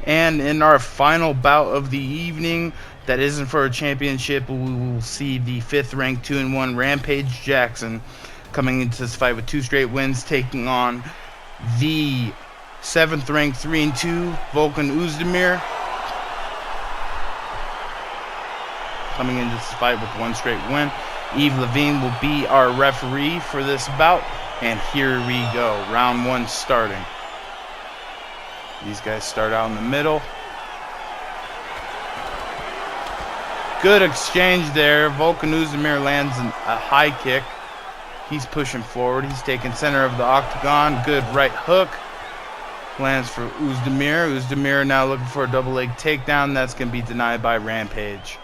And in our final bout of the evening, that isn't for a championship, we will see the 5th ranked 2-1 Rampage Jackson coming into this fight with 2 straight wins, taking on the 7th ranked 3-2 Volkan Oezdamir, coming into this fight with 1 straight win. Yves Levine will be our referee for this bout, and here we go. Round 1 starting. These guys start out in the middle. Good exchange there. Volkan Oezdamir lands a high kick. He's pushing forward. He's taking center of the octagon. Good right hook. Lands for Oezdamir. Oezdamir now looking for a double leg takedown. That's going to be denied by Rampage.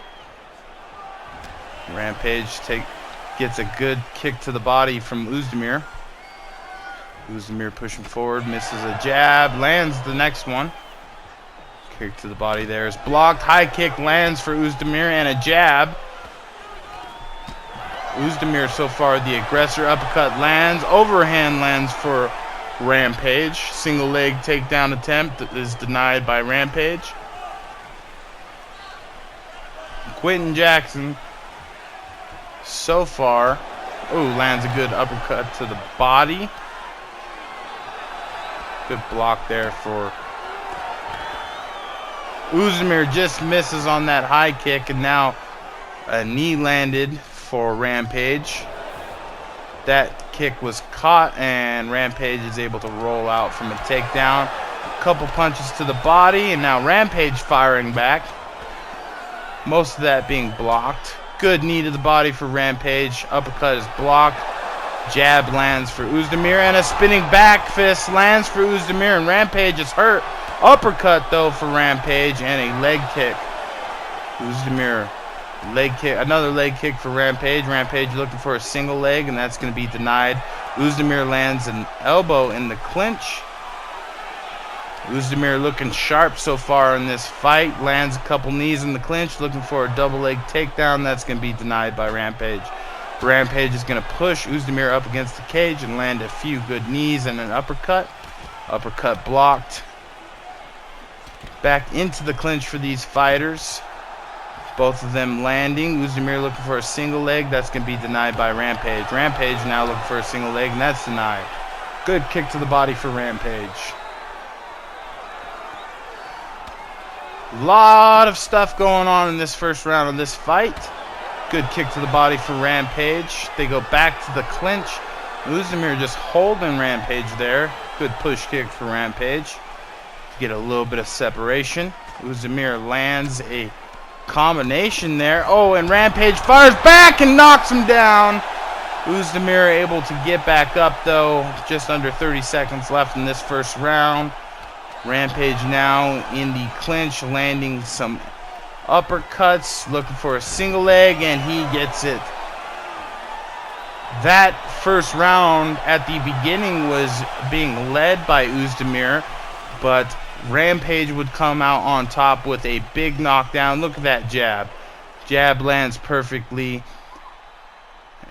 Rampage gets a good kick to the body from Oezdamir. Oezdamir pushing forward, misses a jab, lands the next one. Kick to the body there is blocked. High kick lands for Oezdamir and a jab. Oezdamir so far the aggressor. Uppercut lands. Overhand lands for Rampage. Single leg takedown attempt is denied by Rampage. Quentin Jackson so far, lands a good uppercut to the body. Good block there for Oezdamir. Just misses on that high kick, and now a knee landed for Rampage. That kick was caught, and Rampage is able to roll out from a takedown. A couple punches to the body, and now Rampage firing back. Most of that being blocked. Good knee to the body for Rampage. Uppercut is blocked. Jab lands for Oezdamir, and a spinning back fist lands for Oezdamir, and Rampage is hurt. Uppercut though for Rampage, and a leg kick. Oezdamir leg kick, another leg kick for Rampage. Rampage looking for a single leg, and that's going to be denied. Oezdamir lands an elbow in the clinch. Oezdamir looking sharp so far in this fight. Lands a couple knees in the clinch, looking for a double leg takedown. That's going to be denied by Rampage. Rampage is going to push Oezdamir up against the cage and land a few good knees and an uppercut. Uppercut blocked. Back into the clinch for these fighters. Both of them landing. Oezdamir looking for a single leg. That's going to be denied by Rampage. Rampage now looking for a single leg, and that's denied. Good kick to the body for Rampage. Lot of stuff going on in this first round of this fight. Good kick to the body for Rampage. They go back to the clinch. Oezdamir just holding Rampage there. Good push kick for Rampage. Get a little bit of separation. Oezdamir lands a combination there. Oh, and Rampage fires back and knocks him down. Oezdamir able to get back up though. Just under 30 seconds left in this first round. Rampage now in the clinch, landing some uppercuts, looking for a single leg, and he gets it. That first round at the beginning was being led by Oezdamir, but Rampage would come out on top with a big knockdown. Look at that jab. Jab lands perfectly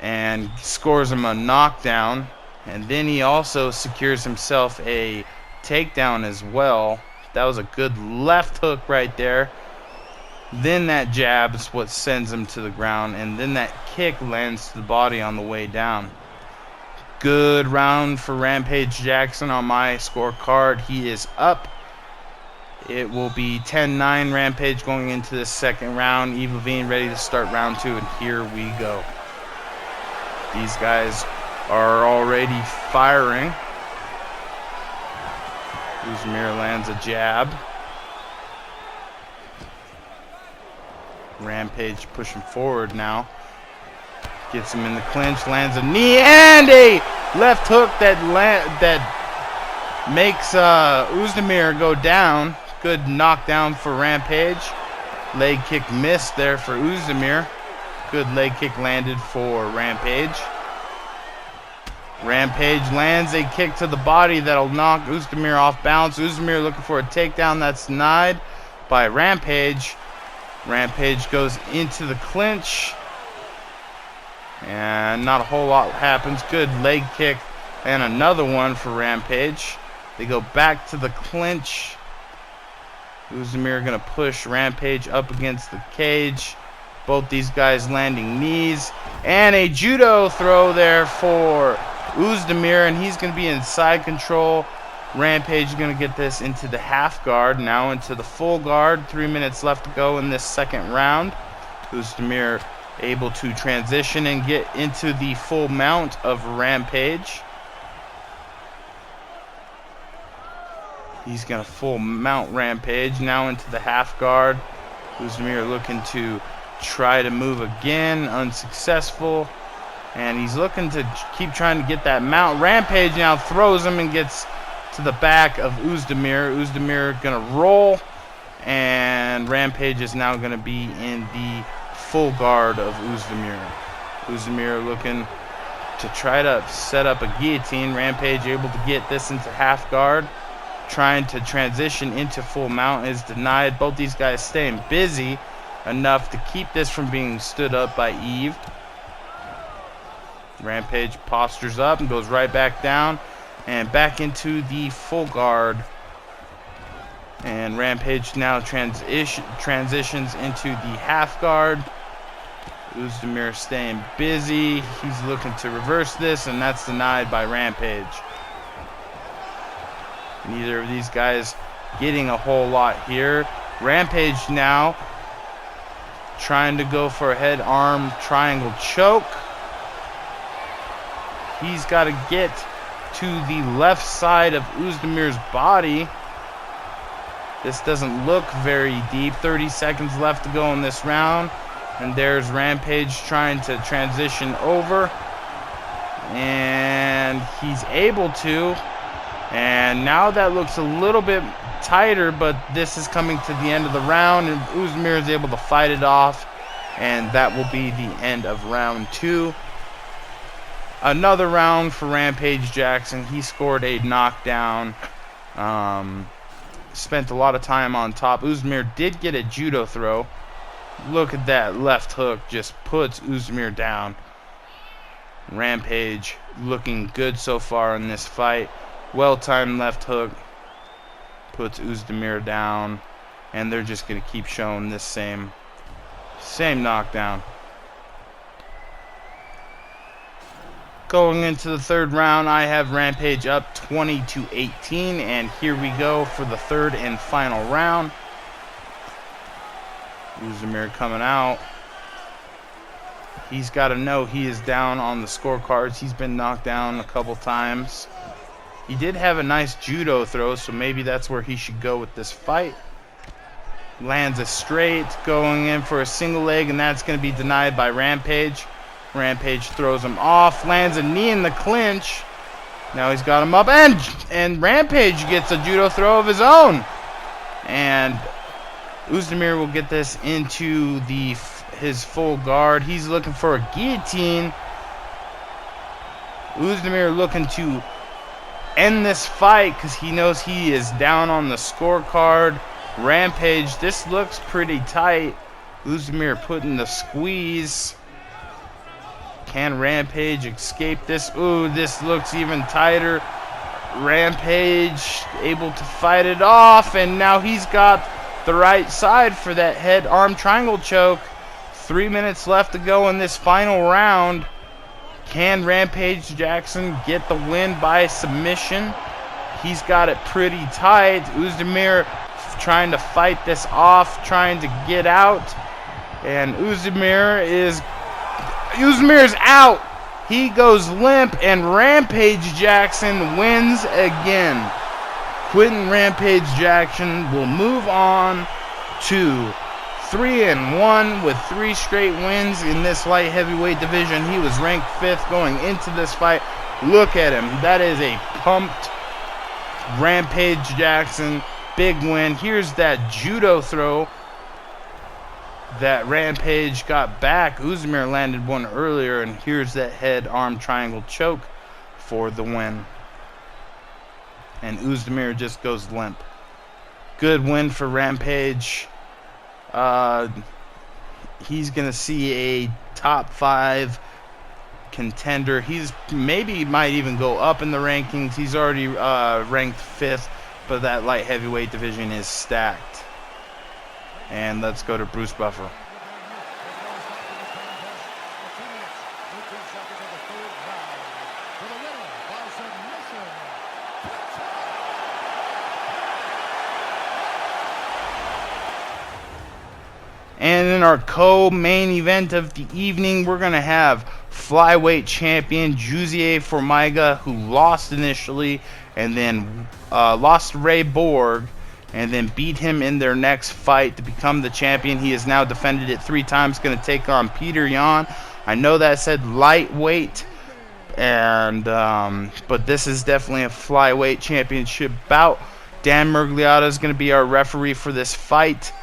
and scores him a knockdown, and then he also secures himself a takedown as well. That was a good left hook right there. Then that jab is what sends him to the ground, and then that kick lands to the body on the way down. Good round for Rampage Jackson on my scorecard. He is up. It will be 10-9 Rampage going into the second round. Yves Levine ready to start round 2, and here we go. These guys are already firing. Oezdamir lands a jab. Rampage pushing forward now. Gets him in the clinch, lands a knee and a left hook that makes Oezdamir go down. Good knockdown for Rampage. Leg kick missed there for Oezdamir. Good leg kick landed for Rampage. Rampage lands a kick to the body that'll knock Oezdamir off balance. Oezdamir looking for a takedown. That's denied by Rampage. Rampage goes into the clinch, and not a whole lot happens. Good leg kick and another one for Rampage. They go back to the clinch. Oezdamir gonna push Rampage up against the cage. Both these guys landing knees. And a judo throw there for Oezdamir, and he's gonna be in side control. Rampage is gonna get this into the half guard, now into the full guard. 3 minutes left to go in this second round. Oezdamir able to transition and get into the full mount of Rampage. He's going to full mount Rampage now into the half guard. Oezdamir looking to try to move again, unsuccessful. And he's looking to keep trying to get that mount. Rampage now throws him and gets to the back of Oezdamir. Oezdamir going to roll, and Rampage is now going to be in the full guard of Oezdamir. Oezdamir looking to try to set up a guillotine. Rampage able to get this into half guard. Trying to transition into full mount is denied. Both these guys staying busy enough to keep this from being stood up by Eve. Rampage postures up and goes right back down and back into the full guard. And Rampage now transitions into the half guard. Oezdamir staying busy. He's looking to reverse this, and that's denied by Rampage. Neither of these guys getting a whole lot here. Rampage now trying to go for a head arm triangle choke. He's got to get to the left side of Oezdamir's body. This doesn't look very deep. 30 seconds left to go in this round. And there's Rampage trying to transition over. And he's able to. And now that looks a little bit tighter, but this is coming to the end of the round, and Oezdamir is able to fight it off, and that will be the end of round 2. Another round for Rampage Jackson. He scored a knockdown. Spent a lot of time on top. Oezdamir did get a judo throw. Look at that left hook, just puts Oezdamir down. Rampage looking good so far in this fight. Well-timed left hook puts Oezdamir down, and they're just going to keep showing this same knockdown. Going into the third round, I have Rampage up 20-18, and here we go for the third and final round. Oezdamir coming out. He's got to know he is down on the scorecards. He's been knocked down a couple times. He did have a nice judo throw, so maybe that's where he should go with this fight. Lands a straight, going in for a single leg, and that's going to be denied by Rampage. Rampage throws him off, lands a knee in the clinch. Now he's got him up, and Rampage gets a judo throw of his own. And Oezdamir will get this into his full guard. He's looking for a guillotine. Oezdamir looking to end this fight because he knows he is down on the scorecard. Rampage, this looks pretty tight. Oezdamir putting the squeeze. Can Rampage escape this? Ooh, this looks even tighter. Rampage able to fight it off, and now he's got the right side for that head arm triangle choke. 3 minutes left to go in this final round. Can Rampage Jackson get the win by submission? He's got it pretty tight. Oezdamir trying to fight this off, trying to get out. And Oezdamir is out. He goes limp, and Rampage Jackson wins again. Quentin Rampage Jackson will move on to 3-1 with 3 straight wins in this light heavyweight division. He was ranked 5th going into this fight. Look at him. That is a pumped Rampage Jackson. Big win. Here's that judo throw that Rampage got back. Oezdamir landed one earlier, and here's that head arm triangle choke for the win. And Oezdamir just goes limp. Good win for Rampage. He's going to see a top 5 contender. He's might even go up in the rankings. He's already ranked 5th, but that light heavyweight division is stacked. And let's go to Bruce Buffer. And in our co-main event of the evening, we're going to have Flyweight Champion Jussier Formiga, who lost initially and then lost to Ray Borg and then beat him in their next fight to become the champion. He has now defended it 3 times, going to take on Ptyr Yan. I know that said lightweight, and but this is definitely a Flyweight Championship bout. Dan Mergliotta is going to be our referee for this fight.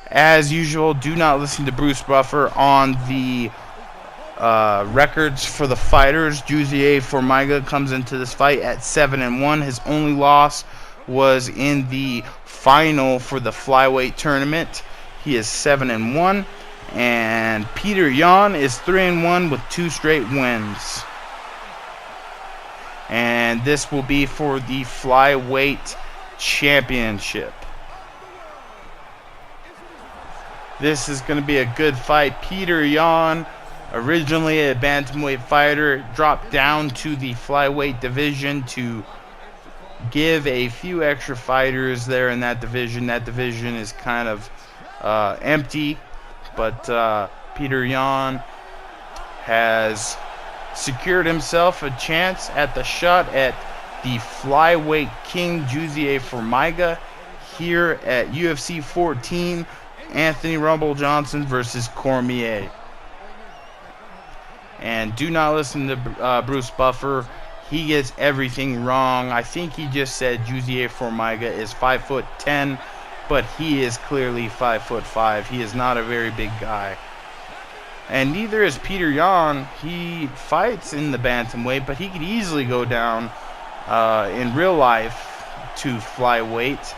As usual, do not listen to Bruce Buffer on the records for the fighters. Jussier Formiga comes into this fight at 7-1. His only loss was in the final for the flyweight tournament. He is 7-1, and Ptyr Yan is 3-1 with 2 straight wins. And this will be for the Flyweight Championship. This is going to be a good fight. Ptyr Yan, originally a bantamweight fighter, dropped down to the flyweight division to give a few extra fighters there in that division. That division is kind of empty, but Ptyr Yan has secured himself a chance at the shot at the Flyweight King Jussier Formiga here at UFC 14. Anthony Rumble Johnson versus Cormier. And do not listen to Bruce Buffer. He gets everything wrong. I think he just said Jussier Formiga is 5'10", but he is clearly 5'5". He is not a very big guy. And neither is Ptyr Yan. He fights in the bantamweight, but he could easily go down in real life to flyweight.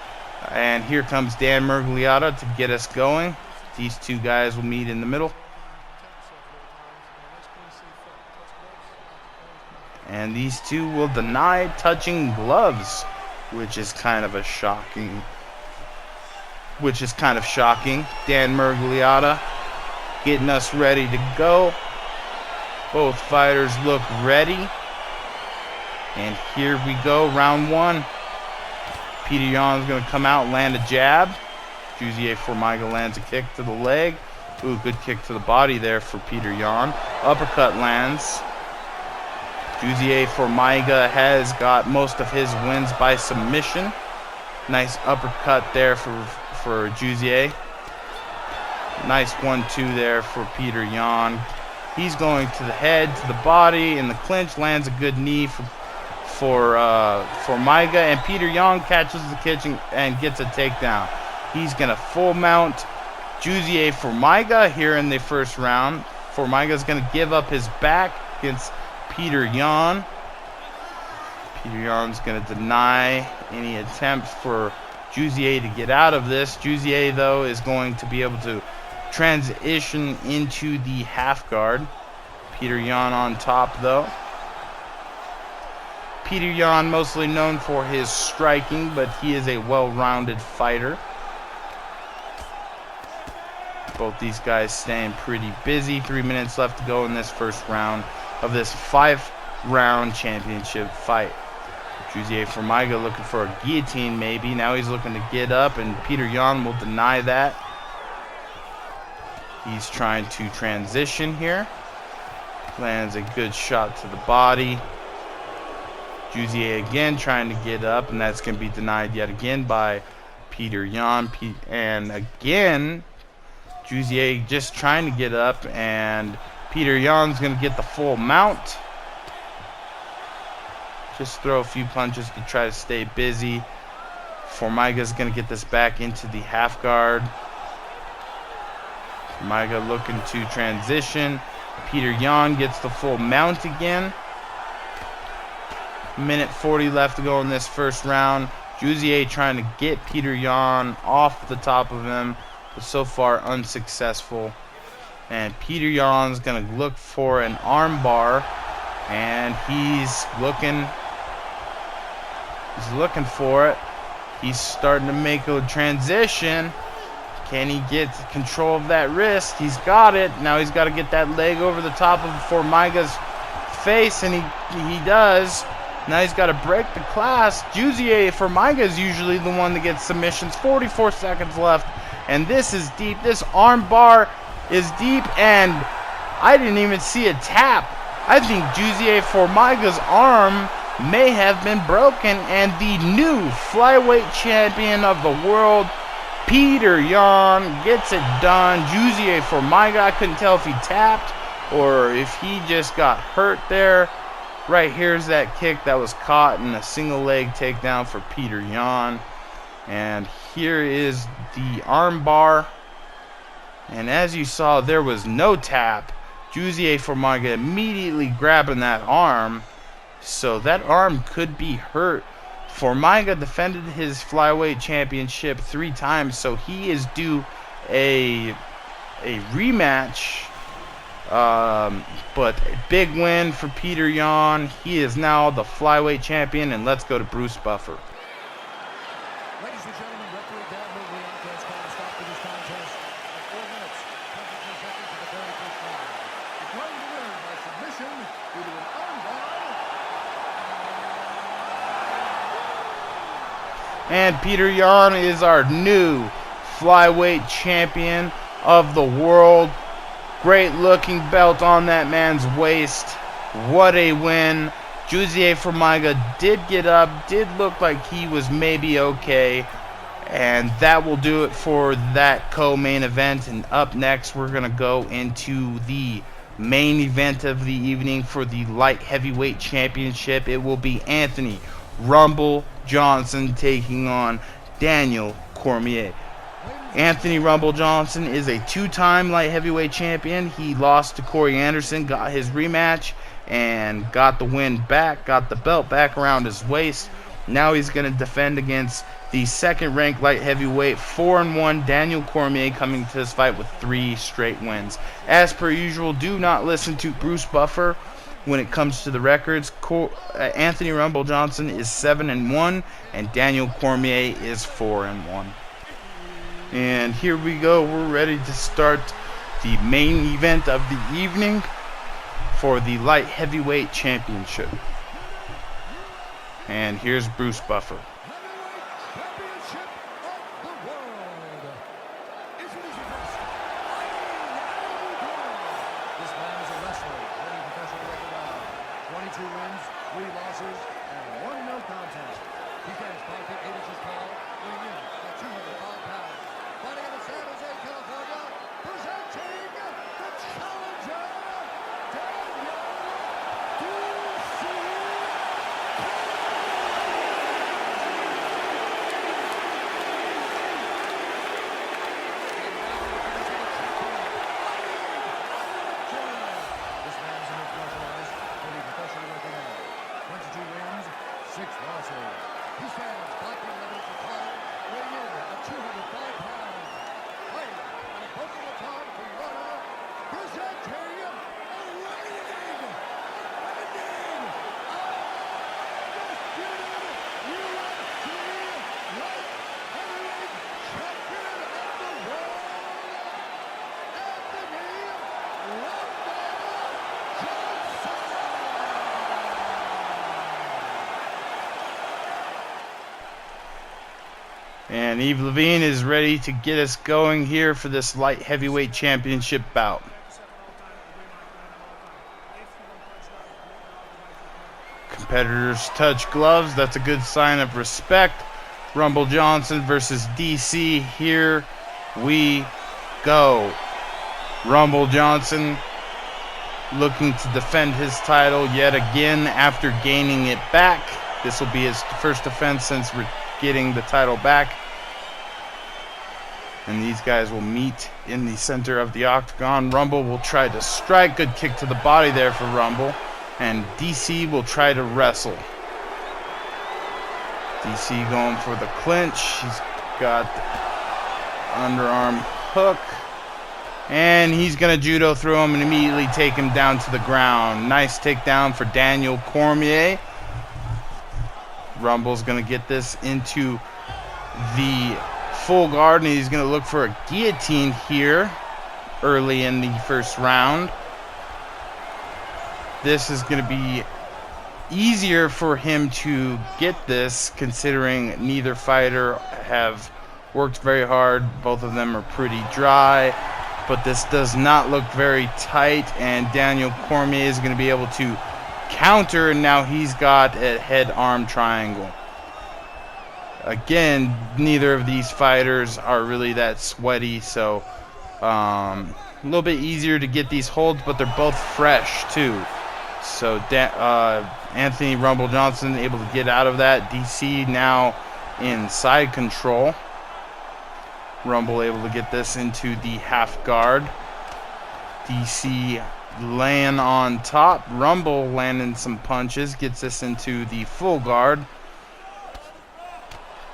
And here comes Dan Mergliotta to get us going. These two guys will meet in the middle. And these two will deny touching gloves, which is kind of shocking. Dan Mergliotta getting us ready to go. Both fighters look ready. And here we go, round 1. Ptyr Yan is going to come out and land a jab. Jussier Formiga lands a kick to the leg. Ooh, good kick to the body there for Ptyr Yan. Uppercut lands. Jussier Formiga has got most of his wins by submission. Nice uppercut there for Jussier. Nice 1-2 there for Ptyr Yan. He's going to the head, to the body, in the clinch. Lands a good knee for Formiga, and Ptyr Yan catches the kitchen and gets a takedown. He's going to full mount Jussier Formiga here in the first round. Formiga's going to give up his back against Ptyr Yan. Ptyr Yan's going to deny any attempt for Jussier to get out of this. Jussier, though, is going to be able to transition into the half guard. Ptyr Yan on top, though. Ptyr Yan, mostly known for his striking, but he is a well-rounded fighter. Both these guys staying pretty busy. 3 minutes left to go in this first round of this 5-round championship fight. Jussier Formiga looking for a guillotine maybe. Now he's looking to get up, and Ptyr Yan will deny that. He's trying to transition here. Lands a good shot to the body. Jussier again trying to get up, and that's going to be denied yet again by Ptyr Yan. And again, Jussier just trying to get up, and Ptyr Yan's going to get the full mount. Just throw a few punches to try to stay busy. Formiga's going to get this back into the half guard. Formiga looking to transition. Ptyr Yan gets the full mount again. Minute 40 left to go in this first round. Jussier trying to get Ptyr Yan off the top of him, but so far unsuccessful. And Ptyr Yan's going to look for an arm bar, and he's looking for it. He's starting to make a transition. Can he get control of that wrist? He's got it. Now he's got to get that leg over the top of Formiga's face, and he does. Now he's got to break the class. Jussier, Formiga is usually the one that gets submissions. 44 seconds left, and this is deep. This arm bar is deep, and I didn't even see a tap. I think Jussier Formiga's arm may have been broken, and the new flyweight champion of the world, Ptyr, gets it done. Jussier Formiga, I couldn't tell if he tapped or if he just got hurt there. Right here's that kick that was caught in a single leg takedown for Ptyr. And here is the arm bar. And as you saw, there was no tap. Jussier Formiga immediately grabbing that arm. So that arm could be hurt. Formiga defended his flyweight championship 3 times, so he is due a rematch. But a big win for Ptyr. He is now the flyweight champion, and let's go to Bruce Buffer. Ladies and gentlemen, referee Dan Movley has called a stop to this contest at 4 minutes, 22 seconds of the very first round. Declaring the winner by submission due to an armbar. And Ptyr is our new flyweight champion of the world. Great looking belt on that man's waist. What a win. Jussier Formiga did get up, did look like he was maybe okay. And that will do it for that co-main event. And up next, we're going to go into the main event of the evening for the light heavyweight championship. It will be Anthony Rumble Johnson taking on Daniel Cormier. Anthony Rumble Johnson is a 2-time light heavyweight champion. He lost to Corey Anderson, got his rematch, and got the win back, got the belt back around his waist. Now he's going to defend against the second-ranked light heavyweight, 4-1 Daniel Cormier, coming to this fight with 3 straight wins. As per usual, do not listen to Bruce Buffer when it comes to the records. Anthony Rumble Johnson is 7-1, and Daniel Cormier is 4-1. And here we go. We're ready to start the main event of the evening for the light heavyweight championship. And here's Bruce Buffer. Championship of the world. Introducing first, this man is a wrestler, holding professional record of 22 wins, 3 losses, and 1 no contest. He stands 5 feet 8 inches tall, weighing in at 205 pounds. Fighting out of San Jose, California, presenting the challenger, Daniel Jussier. This man is a mixed martial artist, holding professional record of 22 wins, 6 losses. He stands 5 feet 11 inches tall, weighing in at 205 pounds. Fighting and approaching the top for your honor, presenting a reigning, defending, undisputed UFC light heavyweight champion of the world, Anthony Rumble Johnson. And Yves Levine is ready to get us going here for this light heavyweight championship bout. Competitors touch gloves. That's a good sign of respect. Rumble Johnson versus DC. Here we go. Rumble Johnson looking to defend his title yet again after gaining it back. This will be his first defense since getting the title back. And these guys will meet in the center of the octagon. Rumble will try to strike. Good kick to the body there for Rumble. And DC will try to wrestle. DC going for the clinch. He's got the underarm hook. And he's going to judo through him and immediately take him down to the ground. Nice takedown for Daniel Cormier. Rumble's going to get this into the full guard, and he's going to look for a guillotine here early in the first round. This is going to be easier for him to get this, considering neither fighter have worked very hard. Both of them are pretty dry, but this does not look very tight, and Daniel Cormier is going to be able to counter, and now he's got a head-arm triangle. Again, neither of these fighters are really that sweaty, so a little bit easier to get these holds, but they're both fresh too. So Anthony Rumble Johnson able to get out of that. DC now in side control. Rumble able to get this into the half guard. DC laying on top. Rumble landing some punches. Gets this into the full guard.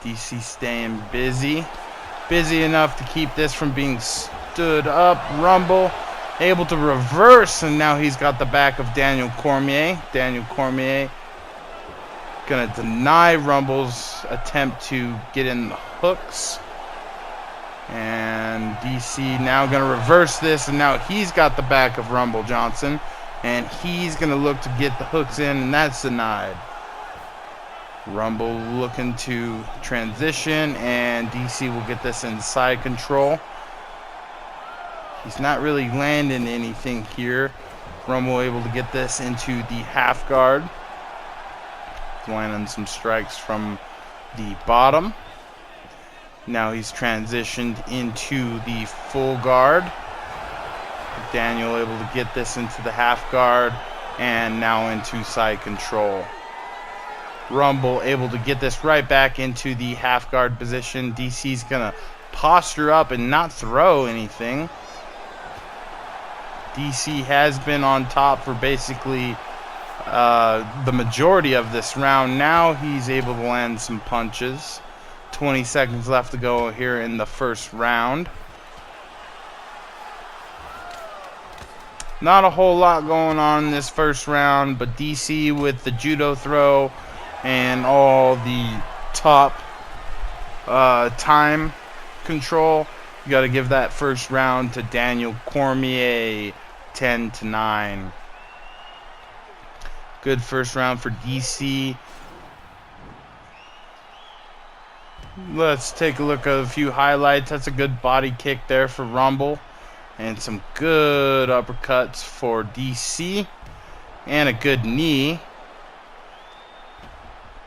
DC staying busy. Busy enough to keep this from being stood up. Rumble able to reverse, and now he's got the back of Daniel Cormier. Daniel Cormier gonna deny Rumble's attempt to get in the hooks. And DC now gonna reverse this, and now he's got the back of Rumble Johnson, and he's gonna look to get the hooks in, and that's denied. Rumble looking to transition, and DC will get this in side control. He's not really landing anything here. Rumble able to get this into the half guard. He's landing some strikes from the bottom. Now he's transitioned into the full guard. Daniel able to get this into the half guard, and now into side control. Rumble able to get this right back into the half guard position. DC's gonna posture up and not throw anything. DC has been on top for basically the majority of this round. Now he's able to land some punches. 20 seconds left to go here in the first round. Not a whole lot going on in this first round, but DC with the judo throw and all the top time control. You got to give that first round to Daniel Cormier, 10-9. Good first round for DC. Let's take a look at a few highlights. That's a good body kick there for Rumble, and some good uppercuts for DC, and a good knee.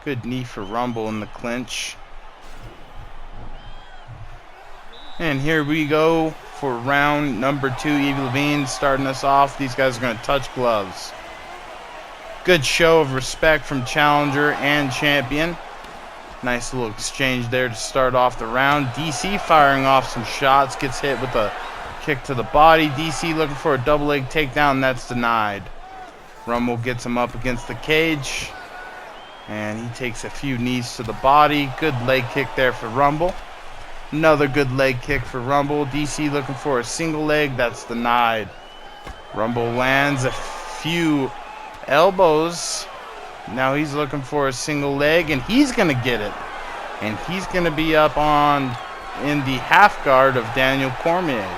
Good knee for Rumble in the clinch. And here we go for round number 2. Evie Levine starting us off. These guys are going to touch gloves. Good show of respect from challenger and champion. Nice little exchange there to start off the round. DC firing off some shots. Gets hit with a kick to the body. DC looking for a double leg takedown. That's denied. Rumble gets him up against the cage, and he takes a few knees to the body. Good leg kick there for Rumble. Another good leg kick for Rumble. DC looking for a single leg. That's denied. Rumble lands a few elbows. Now he's looking for a single leg, and he's going to get it. And he's going to be up in the half guard of Daniel Cormier.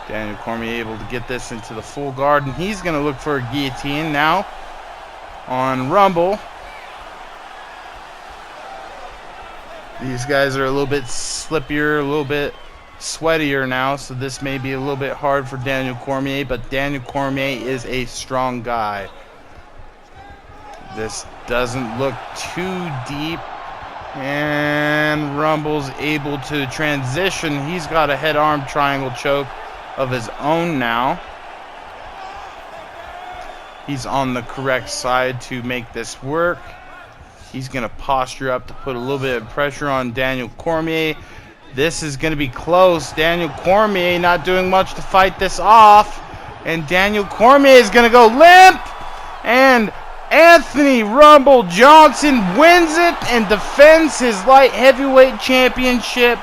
Daniel Cormier able to get this into the full guard, and he's going to look for a guillotine now on Rumble. These guys are a little bit slippier, a little bit sweatier now, so this may be a little bit hard for Daniel Cormier, but Daniel Cormier is a strong guy. This doesn't look too deep, and Rumble's able to transition. He's got a head-arm triangle choke of his own now. He's on the correct side to make this work. He's going to posture up to put a little bit of pressure on Daniel Cormier. This is going to be close. Daniel Cormier not doing much to fight this off. And Daniel Cormier is going to go limp. And Anthony Rumble Johnson wins it and defends his light heavyweight championship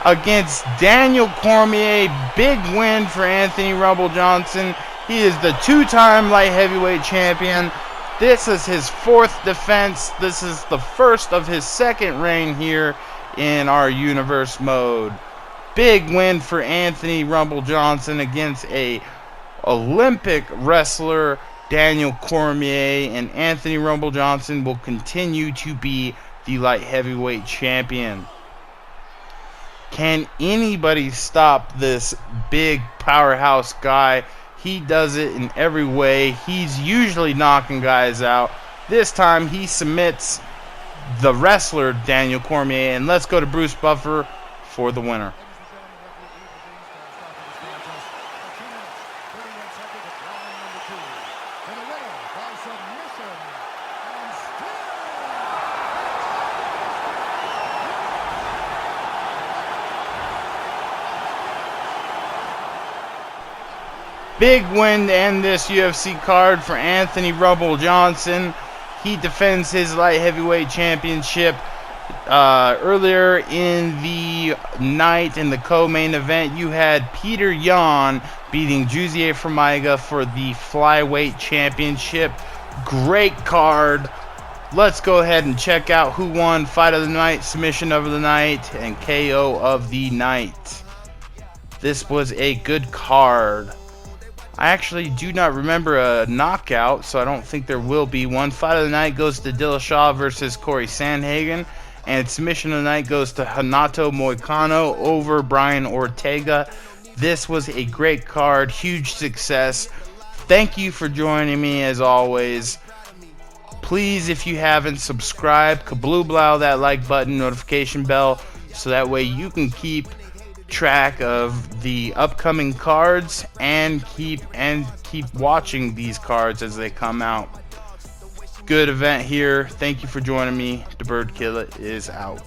against Daniel Cormier. Big win for Anthony Rumble Johnson. He is the two-time light heavyweight champion. This is his 4th defense. This is the first of his 2nd reign here in our universe mode. Big win for Anthony Rumble Johnson against a Olympic wrestler, Daniel Cormier, and Anthony Rumble Johnson will continue to be the light heavyweight champion. Can anybody stop this big powerhouse guy? He does it in every way. He's usually knocking guys out. This time he submits the wrestler Daniel Cormier, and let's go to Bruce Buffer for the winner. Big win to end this UFC card for Anthony Rumble Johnson. He defends his light heavyweight championship. Earlier in the night, in the co-main event, you had Ptyr beating Jussier Formiga for the Flyweight Championship. Great card. Let's go ahead and check out who won Fight of the Night, Submission of the Night, and KO of the Night. This was a good card. I actually do not remember a knockout, so I don't think there will be one. Fight of the Night goes to Dillashaw versus Corey Sandhagen, and Submission of the Night goes to Renato Moicano over Brian Ortega. This was a great card, huge success. Thank you for joining me as always. Please, if you haven't subscribed, kabloo-blow that like button, notification bell, so that way you can keep track of the upcoming cards and keep watching these cards as they come out. Good event here. Thank you for joining me. The Bird Killer is out.